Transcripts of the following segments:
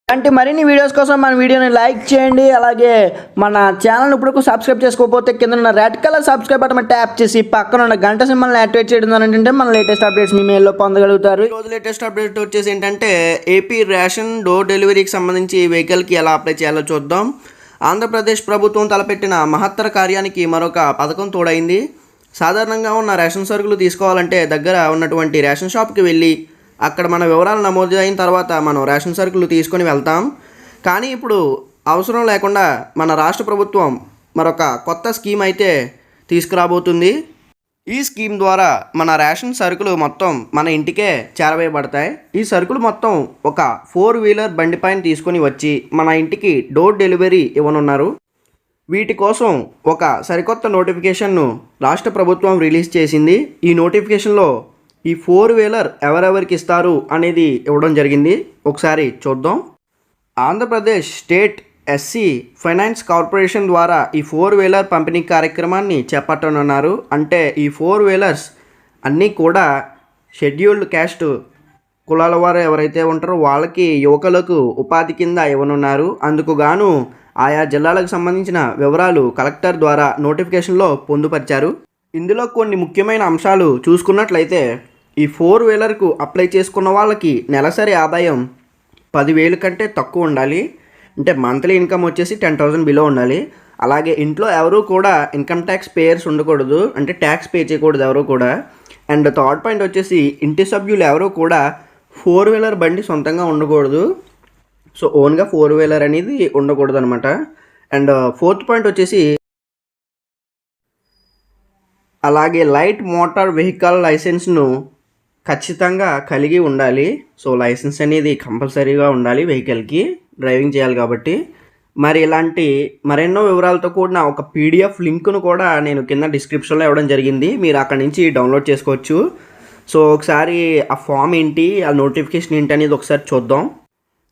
ఇలాంటి మరిన్ని వీడియోస్ కోసం మన వీడియోని లైక్ చేయండి. అలాగే మన ఛానల్ ఇప్పుడు సబ్స్క్రైబ్ చేసుకోకపోతే కింద ఉన్న red colour subscribe button tap చేసి పక్కన ఉన్న గంట సింబల్ని యాక్టివేట్ చేయడం ఏంటంటే మన లేటెస్ట్ అప్డేట్స్ మీ మెయిల్లో పొందగలుగుతారు. ఈ రోజు లేటెస్ట్ అప్డేట్ వచ్చేసి ఏంటంటే ఏపీ రేషన్ డోర్ డెలివరీకి సంబంధించి వెహికల్కి ఎలా అప్లై చేయాలో చూద్దాం. ఆంధ్రప్రదేశ్ ప్రభుత్వం తలపెట్టిన మహత్తర కార్యానికి మరొక పథకం తోడైంది. సాధారణంగా ఉన్న రేషన్ సరుకులు తీసుకోవాలంటే దగ్గర ఉన్నటువంటి రేషన్ షాప్కి వెళ్ళి అక్కడ మన వివరాలు నమోదు అయిన తర్వాత మనం రేషన్ సరుకులు తీసుకొని వెళ్తాం. కానీ ఇప్పుడు అవసరం లేకుండా మన రాష్ట్ర ప్రభుత్వం మరొక కొత్త స్కీమ్ అయితే తీసుకురాబోతుంది. ఈ స్కీమ్ ద్వారా మన రేషన్ సరుకులు మొత్తం మన ఇంటికే చేరవేయబడతాయి. ఈ సరుకులు మొత్తం ఒక 4-వీలర్ బండి పైన తీసుకొని వచ్చి మన ఇంటికి డోర్ డెలివరీ ఇవ్వనున్నారు. వీటి కోసం ఒక సరికొత్త నోటిఫికేషన్ను రాష్ట్ర ప్రభుత్వం రిలీజ్ చేసింది. ఈ నోటిఫికేషన్లో ఈ 4-వీలర్ ఎవరెవరికి ఇస్తారు అనేది ఇవ్వడం జరిగింది. ఒకసారి చూద్దాం. Andhra Pradesh state SC finance corporation ద్వారా ఈ 4-వీలర్ పంపిణీ కార్యక్రమాన్ని చేపట్టనున్నారు. అంటే ఈ 4-వీలర్స్ అన్నీ కూడా షెడ్యూల్డ్ క్యాస్ట్ కులాల వారు ఎవరైతే ఉంటారో వాళ్ళకి యువకులకు ఉపాధి కింద ఇవ్వనున్నారు. అందుకు గాను ఆయా జిల్లాలకు సంబంధించిన వివరాలు కలెక్టర్ ద్వారా నోటిఫికేషన్లో పొందుపరిచారు. ఇందులో కొన్ని ముఖ్యమైన అంశాలు చూసుకున్నట్లయితే ఈ 4-వీలర్కు అప్లై చేసుకున్న వాళ్ళకి నెలసరి ఆదాయం 10,000 కంటే తక్కువ ఉండాలి. అంటే మంత్లీ ఇన్కమ్ వచ్చేసి 10,000 బిలో ఉండాలి. అలాగే ఇంట్లో ఎవరు కూడా ఇన్కమ్ ట్యాక్స్ పేయర్స్ ఉండకూడదు, అంటే ట్యాక్స్ పే చేయకూడదు ఎవరు కూడా. అండ్ థర్డ్ పాయింట్ వచ్చేసి ఇంటి సభ్యులు ఎవరు కూడా 4-వీలర్ బండి సొంతంగా ఉండకూడదు. సో ఓన్గా 4-వీలర్ అనేది ఉండకూడదు అనమాట. అండ్ ఫోర్త్ పాయింట్ వచ్చేసి అలాగే లైట్ మోటార్ వెహికల్ లైసెన్స్ను ఖచ్చితంగా కలిగి ఉండాలి. సో లైసెన్స్ అనేది కంపల్సరీగా ఉండాలి వెహికల్కి, డ్రైవింగ్ చేయాలి కాబట్టి. మరి ఇలాంటి మరెన్నో వివరాలతో కూడిన ఒక పీడిఎఫ్ లింక్ను కూడా నేను కింద డిస్క్రిప్షన్లో ఇవ్వడం జరిగింది. మీరు అక్కడి నుంచి డౌన్లోడ్ చేసుకోవచ్చు. సో ఒకసారి ఆ ఫామ్ ఏంటి, ఆ నోటిఫికేషన్ ఏంటి అనేది ఒకసారి చూద్దాం.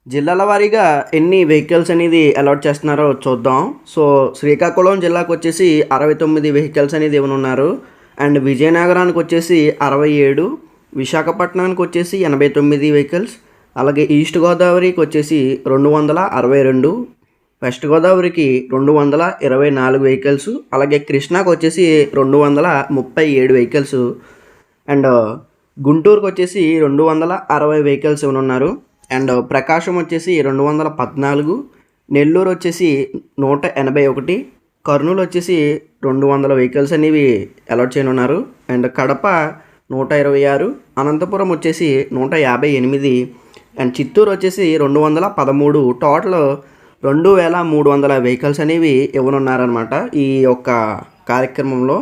జిల్లాల వారీగా ఎన్ని వెహికల్స్ అనేది అలాట్ చేస్తున్నారో చూద్దాం. సో శ్రీకాకుళం జిల్లాకు వచ్చేసి 69 వెహికల్స్ అనేది ఇవ్వనున్నారు. అండ్ విజయనగరానికి వచ్చేసి 67, విశాఖపట్నానికి వచ్చేసి 89 వెహికల్స్, అలాగే ఈస్ట్ గోదావరికి వచ్చేసి 262, వెస్ట్ గోదావరికి 224 వెహికల్స్, అలాగే కృష్ణాకు వచ్చేసి 237 వెహికల్స్, అండ్ గుంటూరుకు వచ్చేసి 260 వెహికల్స్ ఇవ్వనున్నారు. అండ్ ప్రకాశం వచ్చేసి 214, నెల్లూరు వచ్చేసి 181, కర్నూలు వచ్చేసి 200 వెహికల్స్ అనేవి అలాట్ చేయనున్నారు. అండ్ కడప 126, అనంతపురం వచ్చేసి 158, అండ్ చిత్తూరు వచ్చేసి 213. టోటల్ 2,300 వెహికల్స్ అనేవి ఇవ్వనున్నారనమాట ఈ యొక్క కార్యక్రమంలో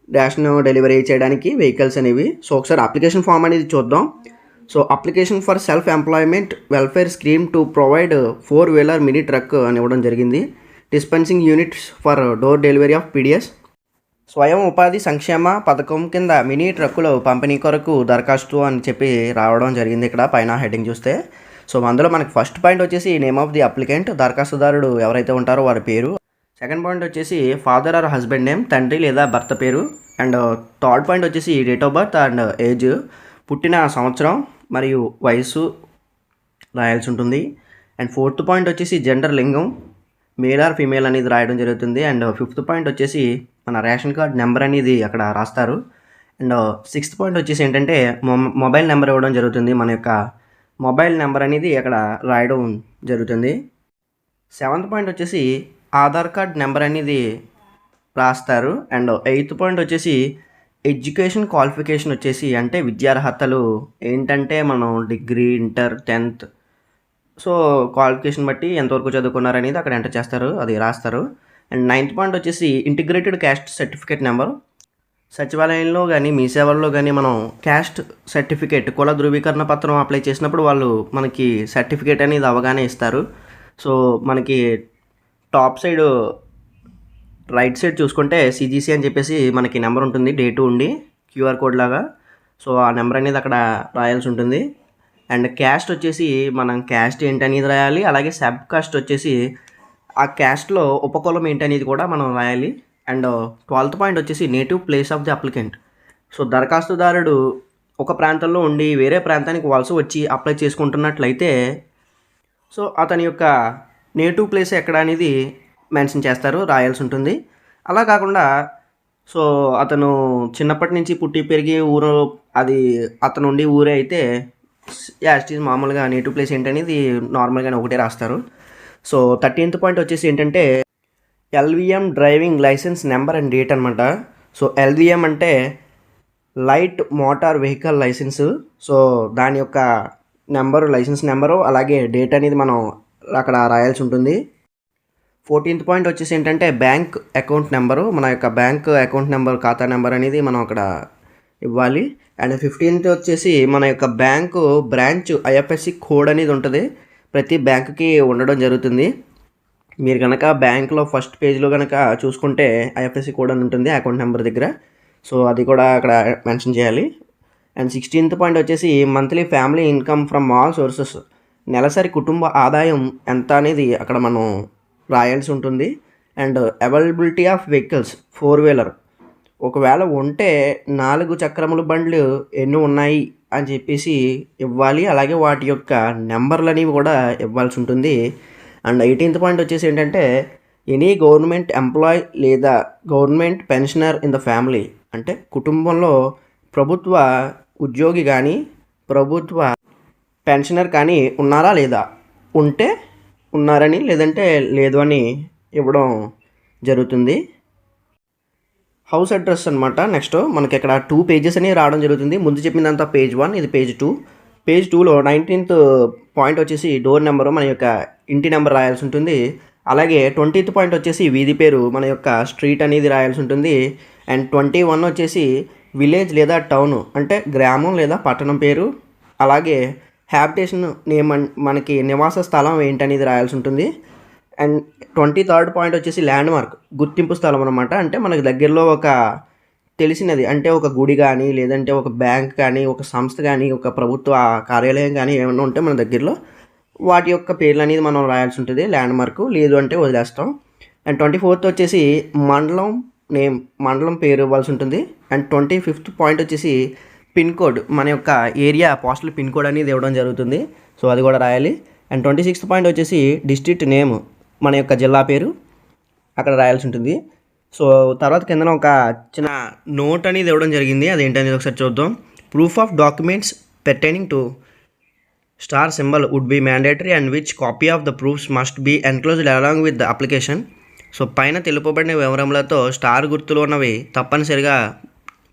రేషన్ డెలివరీ చేయడానికి వెహికల్స్ అనేవి. సో ఒకసారి అప్లికేషన్ ఫామ్ అనేది చూద్దాం. So application for self employment welfare scheme to provide four wheeler mini truck అని ఇవ్వడం జరిగింది. Dispensing units for door delivery of PDS స్వయం ఉపాధి సంక్షేమ పథకం కింద మినీ ట్రక్కులు పంపిణీ కొరకు దరఖాస్తు అని చెప్పి రావడం జరిగింది ఇక్కడ పైన హెడ్డింగ్ చూస్తే. సో అందులో మనకి ఫస్ట్ పాయింట్ వచ్చేసి నేమ్ ఆఫ్ ది అప్లికెంట్, దరఖాస్తుదారుడు ఎవరైతే ఉంటారో వారి పేరు. సెకండ్ పాయింట్ వచ్చేసి ఫాదర్ ఆర్ హస్బెండ్ నేమ్, తండ్రి లేదా భర్త పేరు. అండ్ థర్డ్ పాయింట్ వచ్చేసి date of birth and age, పుట్టిన సంవత్సరం మరియు వయసు రాయాల్సి ఉంటుంది. అండ్ ఫోర్త్ పాయింట్ వచ్చేసి జెండర్, లింగం, మేల్ ఆర్ ఫీమేల్ అనేది రాయడం జరుగుతుంది. అండ్ ఫిఫ్త్ పాయింట్ వచ్చేసి మన రేషన్ కార్డ్ నెంబర్ అనేది అక్కడ రాస్తారు. అండ్ సిక్స్త్ పాయింట్ వచ్చేసి ఏంటంటే మొబైల్ నెంబర్ ఇవ్వడం జరుగుతుంది. మన యొక్క మొబైల్ నెంబర్ అనేది అక్కడ రాయడం జరుగుతుంది. సెవెంత్ పాయింట్ వచ్చేసి ఆధార్ కార్డ్ నెంబర్ అనేది రాస్తారు. అండ్ ఎయిత్ పాయింట్ వచ్చేసి ఎడ్యుకేషన్ క్వాలిఫికేషన్ వచ్చేసి అంటే విద్యార్హతలు ఏంటంటే మనం degree, inter, 10th, so qualification బట్టి ఎంతవరకు చదువుకున్నారనేది అక్కడ ఎంటర్ చేస్తారు, అది రాస్తారు. అండ్ నైన్త్ పాయింట్ వచ్చేసి ఇంటిగ్రేటెడ్ క్యాస్ట్ సర్టిఫికేట్ నెంబర్. సచివాలయంలో కానీ మీ సేవల్లో కానీ మనం క్యాస్ట్ సర్టిఫికేట్, కుల ధృవీకరణ పత్రం అప్లై చేసినప్పుడు వాళ్ళు మనకి సర్టిఫికేట్ అనేది అవగానే ఇస్తారు. సో మనకి టాప్ సైడ్ రైట్ సైడ్ చూసుకుంటే సిజిసి అని చెప్పేసి మనకి నెంబర్ ఉంటుంది, డేటు ఉండి క్యూఆర్ కోడ్ లాగా. సో ఆ నెంబర్ అనేది అక్కడ రాయాల్సి ఉంటుంది. అండ్ క్యాస్ట్ వచ్చేసి మనం క్యాస్ట్ ఏంటనేది రాయాలి. అలాగే సబ్ కాస్ట్ వచ్చేసి ఆ క్యాస్ట్లో ఉపకులం ఏంటనేది కూడా మనం రాయాలి. అండ్ 12th పాయింట్ వచ్చేసి native place of the applicant. So దరఖాస్తుదారుడు ఒక ప్రాంతంలో ఉండి వేరే ప్రాంతానికి వలస వచ్చి అప్లై చేసుకుంటున్నట్లయితే సో అతని యొక్క నేటివ్ ప్లేస్ ఎక్కడ అనేది మెన్షన్ చేస్తారు, రాయాల్సి ఉంటుంది. అలా కాకుండా సో అతను చిన్నప్పటి నుంచి పుట్టి పెరిగి ఊరు అది అతను ఉండి ఊరే అయితే యాస్టీజ్ మామూలుగా నేటివ్ ప్లేస్ ఏంటనేది నార్మల్గానే ఒకటే రాస్తారు. సో 13th పాయింట్ వచ్చేసి ఏంటంటే LVM driving licence number and date అనమాట. సో ఎల్విఎం అంటే light motor vehicle licence. So దాని యొక్క నెంబరు, లైసెన్స్ నెంబరు, అలాగే డేట్ అనేది మనం అక్కడ రాయాల్సి ఉంటుంది. 14th పాయింట్ వచ్చేసి ఏంటంటే బ్యాంక్ అకౌంట్ నెంబరు, మన యొక్క బ్యాంక్ అకౌంట్ నెంబర్, ఖాతా నెంబర్ అనేది మనం అక్కడ ఇవ్వాలి. అండ్ 15th వచ్చేసి మన యొక్క బ్యాంకు బ్రాంచ్ ఐఎఫ్ఎస్సి కోడ్ అనేది ఉంటుంది, ప్రతి బ్యాంకుకి ఉండడం జరుగుతుంది. మీరు కనుక బ్యాంకులో ఫస్ట్ పేజ్లో కనుక చూసుకుంటే ఐఎఫ్ఎస్సి కోడ్ అని ఉంటుంది అకౌంట్ నెంబర్ దగ్గర. సో అది కూడా అక్కడ మెన్షన్ చేయాలి. అండ్ 16th పాయింట్ వచ్చేసి monthly family income from all sources, నెలసరి కుటుంబ ఆదాయం ఎంత అనేది అక్కడ మనం రాయాల్సి ఉంటుంది. And availability of vehicles 4-wheeler, ఒకవేళ ఉంటే 4 చక్రముల బండ్లు ఎన్ని ఉన్నాయి అని చెప్పేసి ఇవ్వాలి. అలాగే వాటి యొక్క నెంబర్లు అనేవి కూడా ఇవ్వాల్సి ఉంటుంది. అండ్ 18th పాయింట్ వచ్చేసి ఏంటంటే ఎనీ గవర్నమెంట్ ఎంప్లాయ్ లేదా government pensioner in the family, అంటే కుటుంబంలో ప్రభుత్వ ఉద్యోగి కానీ ప్రభుత్వ పెన్షనర్ కానీ ఉన్నారా లేదా, ఉంటే ఉన్నారని, లేదంటే లేదు అని ఇవ్వడం జరుగుతుంది. హౌస్ అడ్రస్ అనమాట. నెక్స్ట్ మనకి ఇక్కడ 2 pages అనేవి రావడం జరుగుతుంది. ముందు చెప్పిందంతా పేజ్ 1, ఇది పేజ్ 2. పేజ్ 2లో 19th పాయింట్ వచ్చేసి డోర్ నెంబరు, మన యొక్క ఇంటి నెంబర్ రాయాల్సి ఉంటుంది. అలాగే 20th పాయింట్ వచ్చేసి వీధి పేరు, మన యొక్క స్ట్రీట్ అనేది రాయాల్సి ఉంటుంది. అండ్ 21 వచ్చేసి విలేజ్ లేదా టౌన్, అంటే గ్రామం లేదా పట్టణం పేరు. అలాగే హ్యాబిటేషన్ నేమ్, మనకి నివాస స్థలం ఏంటనేది రాయాల్సి ఉంటుంది. అండ్ 23rd పాయింట్ వచ్చేసి ల్యాండ్ మార్క్, గుర్తింపు స్థలం అనమాట. అంటే మనకి దగ్గరలో ఒక తెలిసినది, అంటే ఒక గుడి కానీ, లేదంటే ఒక బ్యాంక్ కానీ, ఒక సంస్థ కానీ, ఒక ప్రభుత్వ కార్యాలయం కానీ ఏమైనా ఉంటే మన దగ్గరలో వాటి యొక్క పేర్లు అనేది మనం రాయాల్సి ఉంటుంది, ల్యాండ్ మార్కు. లేదు అంటే వదిలేస్తాం. అండ్ 24th వచ్చేసి మండలం నేమ్, మండలం పేరు ఇవ్వాల్సి ఉంటుంది. అండ్ 25th పాయింట్ వచ్చేసి పిన్ కోడ్, మన యొక్క ఏరియా పోస్టల్ పిన్ కోడ్ అనేది ఇవ్వడం జరుగుతుంది. సో అది కూడా రాయాలి. అండ్ 26th పాయింట్ వచ్చేసి డిస్ట్రిక్ట్ నేమ్, మన యొక్క జిల్లా పేరు అక్కడ రాయాల్సి ఉంటుంది. సో తర్వాత కింద ఒక చిన్న నోట్ అనేది ఇవ్వడం జరిగింది, అదేంటనేది ఒకసారి చూద్దాం. Proof of documents pertaining to star symbol would be mandatory and which copy of the proofs must be enclosed along with the application. So పైన తెలుపబడిన వివరములతో స్టార్ గుర్తులు ఉన్నవి తప్పనిసరిగా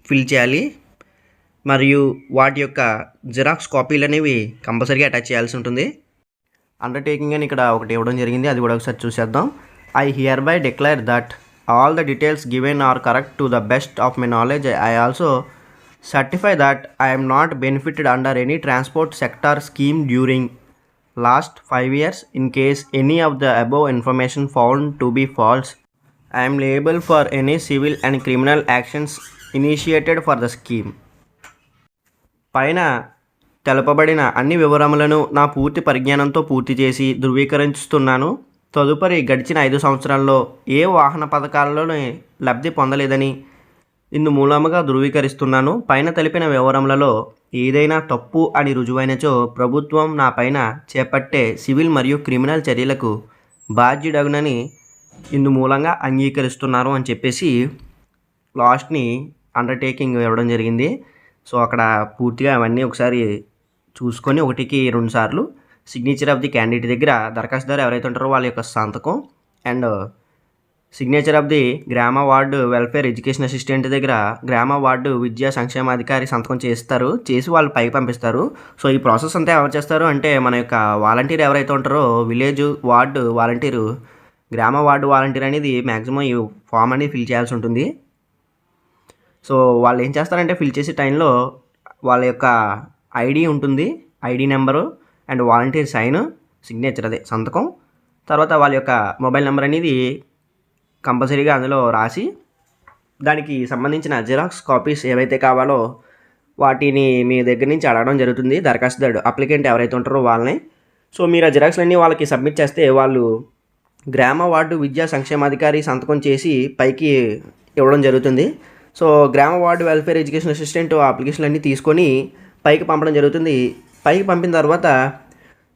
ఫిల్ చేయాలి, మరియు వాటి యొక్క జిరాక్స్ కాపీలు అనేవి కంపల్సరీగా అటాచ్ చేయాల్సి ఉంటుంది. అండర్టేకింగ్ అని ఇక్కడ ఒకటి ఇవ్వడం జరిగింది, అది కూడా ఒకసారి చూసేద్దాం. I here by declare that all the details given are correct to the best of my knowledge. I also certify that I am not benefited under any transport sector scheme during last 5 years. In case any of the above information found to be false, I am liable for any civil and criminal actions initiated for the scheme. పైన తెలపబడిన అన్ని వివరములను నా పూర్తి పరిజ్ఞానంతో పూర్తి చేసి ధృవీకరిస్తున్నాను. తదుపరి గడిచిన 5 సంవత్సరాల్లో ఏ వాహన పథకాలలోనే లబ్ధి పొందలేదని ఇందు మూలముగా ధృవీకరిస్తున్నాను. పైన తెలిపిన వివరములలో ఏదైనా తప్పు అని రుజువైనచో ప్రభుత్వం నా పైన చేపట్టే సివిల్ మరియు క్రిమినల్ చర్యలకు బాధ్యుడగునని ఇందు మూలంగా అంగీకరిస్తున్నారు అని చెప్పేసి లాస్ట్ని అండర్టేకింగ్ ఇవ్వడం జరిగింది. సో అక్కడ పూర్తిగా అవన్నీ ఒకసారి చూసుకొని 1కి 2 సార్లు సిగ్నేచర్ ఆఫ్ ది క్యాండిడేట్ దగ్గర, దరఖాస్తుదారు ఎవరైతే ఉంటారో వాళ్ళ యొక్క సంతకం, అండ్ సిగ్నేచర్ ఆఫ్ ది గ్రామ వార్డు వెల్ఫేర్ ఎడ్యుకేషన్ అసిస్టెంట్ దగ్గర గ్రామ వార్డు విద్యా సంక్షేమాధికారి సంతకం చేసి వాళ్ళు పైకి పంపిస్తారు. సో ఈ ప్రాసెస్ అంతా ఎవరు చేస్తారు అంటే మన యొక్క వాలంటీర్ ఎవరైతే ఉంటారో, విలేజ్ వార్డు వాలంటీరు, గ్రామ వార్డు వాలంటీర్ అనేది మ్యాక్సిమం ఈ ఫామ్ అనేది ఫిల్ చేయాల్సి ఉంటుంది. సో వాళ్ళు ఏం చేస్తారంటే ఫిల్ చేసే టైంలో వాళ్ళ యొక్క ఐడి ఉంటుంది, ID number and volunteer sign, signature అదే సంతకం, తర్వాత వాళ్ళ యొక్క మొబైల్ నెంబర్ అనేది కంపల్సరీగా అందులో రాసి దానికి సంబంధించిన జిరాక్స్ కాపీస్ ఏవైతే కావాలో వాటిని మీ దగ్గర నుంచి అడగడం జరుగుతుంది దరఖాస్తుదారుడు, అప్లికెంట్ ఎవరైతే ఉంటారో వాళ్ళని. సో మీరు ఆ జిరాక్స్లన్నీ వాళ్ళకి సబ్మిట్ చేస్తే వాళ్ళు గ్రామ వార్డు విద్యా సంక్షేమాధికారి సంతకం చేసి పైకి ఇవ్వడం జరుగుతుంది. సో గ్రామ వార్డు వెల్ఫేర్ ఎడ్యుకేషన్ అసిస్టెంట్ ఆ అప్లికేషన్లన్నీ తీసుకొని పైకి పంపడం జరుగుతుంది. పైకి పంపిన తర్వాత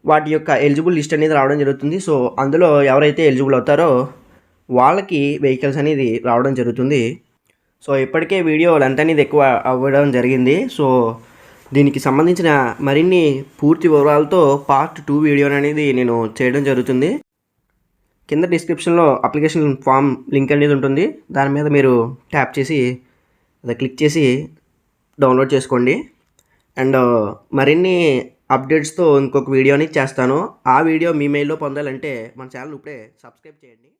వాటి యొక్క ఎలిజిబుల్ లిస్ట్ అనేది రావడం జరుగుతుంది. సో అందులో ఎవరైతే ఎలిజిబుల్ అవుతారో వాళ్ళకి వెహికల్స్ అనేది రావడం జరుగుతుంది. సో ఇప్పటికే వీడియో లెంత్ అనేది ఎక్కువ అవ్వడం జరిగింది. సో దీనికి సంబంధించిన మరిన్ని పూర్తి వివరాలతో పార్ట్ 2 వీడియో అనేది నేను చేయడం జరుగుతుంది. కింద డిస్క్రిప్షన్లో అప్లికేషన్ ఫామ్ లింక్ అనేది ఉంటుంది. దాని మీద మీరు ట్యాప్ చేసి అది క్లిక్ చేసి డౌన్లోడ్ చేసుకోండి. అండ్ మరిన్ని అప్డేట్స్తో ఇంకొక వీడియోని చేస్తాను. ఆ వీడియో మీ మెయిల్లో పొందాలంటే మన ఛానల్ ఇప్పుడే సబ్స్క్రైబ్ చేయండి.